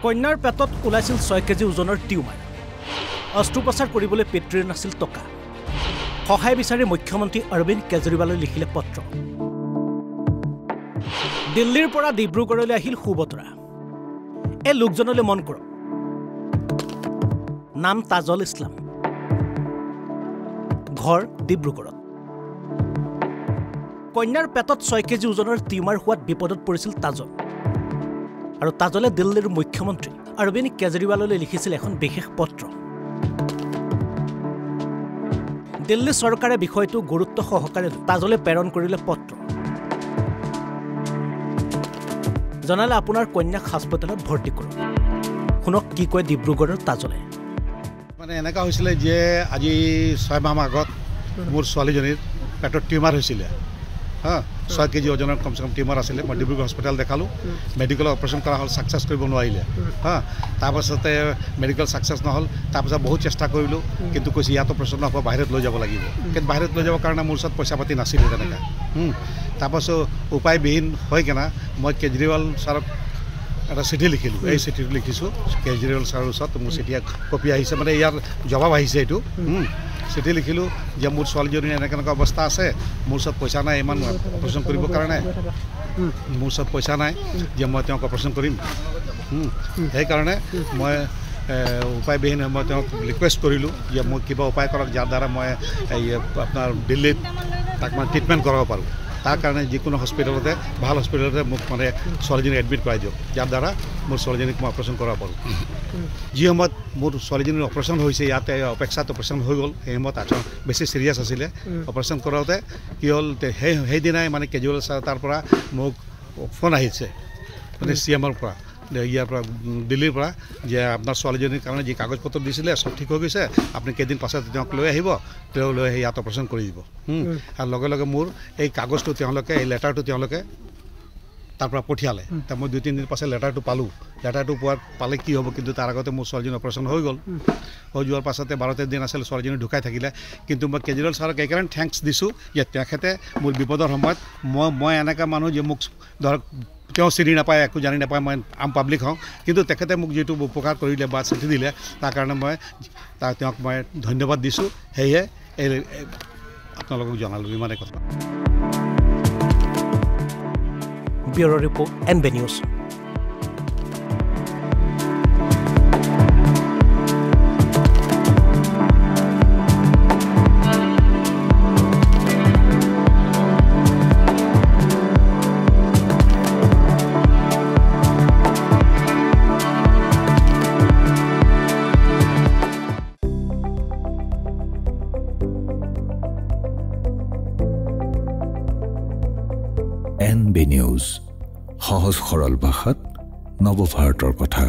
কন্যাৰ পেটত ওলাইছিল 6 কেজি ওজনৰ টিউমাৰ অস্ত্ৰোপচাৰ কৰিবলৈ পিতৃৰ নাছিল টকা সহায় বিচাৰি মুখ্যমন্ত্ৰী অৰবিন্দ কেজৰিৱাললৈ লিখিলে পত্ৰ দিল্লীৰ পৰা ডিব্ৰুগড়লৈ আহিল সুবতৰা এই লোকজনলৈ মন কৰক নাম তাজল ইছলাম ঘৰ ডিব্ৰুগড়ত কন্যাৰ পেটত 6 কেজি ওজনৰ টিউমাৰ হোৱাত বিপদত পৰিছিল তাজল আৰু তাজলে দিল্লীৰ মুখ্যমন্ত্ৰী অৰবিন্দ কেজৰিৱাললৈ লিখিছিল এখন বিশেষ পত্ৰ দিল্লী চৰকাৰে বিষয়টো গুৰুত্ব সহকাৰে তাজলে প্ৰেৰণ কৰিলে পত্ৰ জনালে আপোনাৰ কন্যাক হাস্পতালত ভৰ্তি কৰক শুনক কি কয় ডিব্ৰুগড়ৰ তাজলে মানে এনেকা হৈছিল যে আজি 6 মাহ আগত মোৰ ছোৱালীজনীৰ পেটত টিউমাৰ হৈছিল হা 6 কেজি ওজনৰ কমসে কম টিউমাৰ আছিল মই ডিব্ৰুগড় হস্পিটাল দেখালো মেডিকেল অপাৰেশ্যন কৰা হল সাকসেস কৰিব নোৱাৰিলে হা তাৰপাছতে মেডিকেল সাকসেস নহল তাৰপাছত বহুত চেষ্টা কৰিলো কিন্তু কৈছে ইয়াত অপাৰেশ্যন নহব বাহিৰত লৈ যাব লাগিব কিন্তু বাহিৰত লৈ যাব কাৰণে মোৰ ওচৰত পইচা পাতি নাছিল তেনেকা তাৰপাছত উপায়বিহীন হয় কেনা মই কেজৰিৱাল ছাৰক এটা চিঠি লিখিলোঁ এই চিঠিটো লিখিছোঁ কেজৰিৱাল ছাৰৰ ওচৰত মোৰ চিঠি কপি আহিছে মানে ইয়াৰ জবাব আহিছে এইটো চিঠি লিখিলোঁ যে মোৰ ছোৱালীজনীৰ এনেকুৱা অৱস্থা আছে মোৰ ওচৰত পইচা নাই ইমান অপাৰেশ্যন কৰিবৰ কাৰণে মোৰ ওচৰত পইচা নাই যে মই তেওঁক অপাৰেশ্যন কৰিম সেইকাৰণে মই উপায়বিহীন মই তেওঁক ৰিকুৱেষ্ট কৰিলোঁ যে মোক কিবা উপায় কৰক যাৰ দ্বাৰা মই এই আপোনাৰ দিল্লীত তাক মানে ট্ৰিটমেণ্ট কৰাব পাৰোঁ তাৰ কাৰণে যিকোনো হস্পিটেলতে ভাল হস্পিটেলতে মোক মানে ছোৱালীজনীক এডমিট কৰাই দিয়ক যাৰ দ্বাৰা মোৰ ছোৱালীজনীক মই অপাৰেশ্যন কৰাব পাৰোঁ যি সময়ত মোৰ ছোৱালীজনীৰ অপাৰেশ্যন হৈছে ইয়াতে অপেক্ষাত অপাৰেশ্যন হৈ গ'ল সেই সময়ত বেছি চিৰিয়াছ আছিলে অপাৰেশ্যন কৰাওঁতে কি হ'ল সেইদিনাই মানে কেজুৱেল ছাৰ তাৰ পৰা মোক ফোন আহিছে মানে CMৰ পৰা ইয়াৰ পৰা দিল্লীৰ পৰা যে আপোনাৰ ছোৱালীজনীৰ কাৰণে যি কাগজ পত্ৰ দিছিলে সব ঠিক হৈ গৈছে আপুনি কেইদিন পাছত তেওঁক লৈ আহিব তেওঁ লৈ আহি ইয়াত অপাৰেশ্যন কৰি দিব আৰু লগে লগে মোৰ এই কাগজটো তেওঁলোকে এই লেটাৰটো তেওঁলোকে তাৰ পৰা পঠিয়ালে তাৰ মই 2-3 দিন পাছত লেটাৰটো পালোঁ লেটাৰটো পালে কি হ'ব কিন্তু তাৰ আগতে মোৰ ছোৱালীজনী অপাৰেশ্যন হৈ গ'ল হৈ যোৱাৰ পাছতে 12 দিন আছিল ছোৱালীজনী ঢুকাই থাকিলে কিন্তু মই কেজৰিৱাল ছাৰক এইকাৰণে থেংকছ দিছোঁ যে তেখেতে মোৰ বিপদৰ সময়ত মই এনেকুৱা মানুহ যে মোক ধৰক তেওঁ চিনি নাপায় একো জানি নাপায় মই আম পাব্লিক হওঁ কিন্তু তেখেতে মোক যিটো উপকাৰ কৰিলে বা চিঠি দিলে তাৰ কাৰণে মই তেওঁক মই ধন্যবাদ দিছোঁ সেয়ে এই আপোনালোকক জনালোঁ ইমানে কথা bureau report NB news NB news সহজ সৰল ভাষাত নৱভাৰতৰ কথা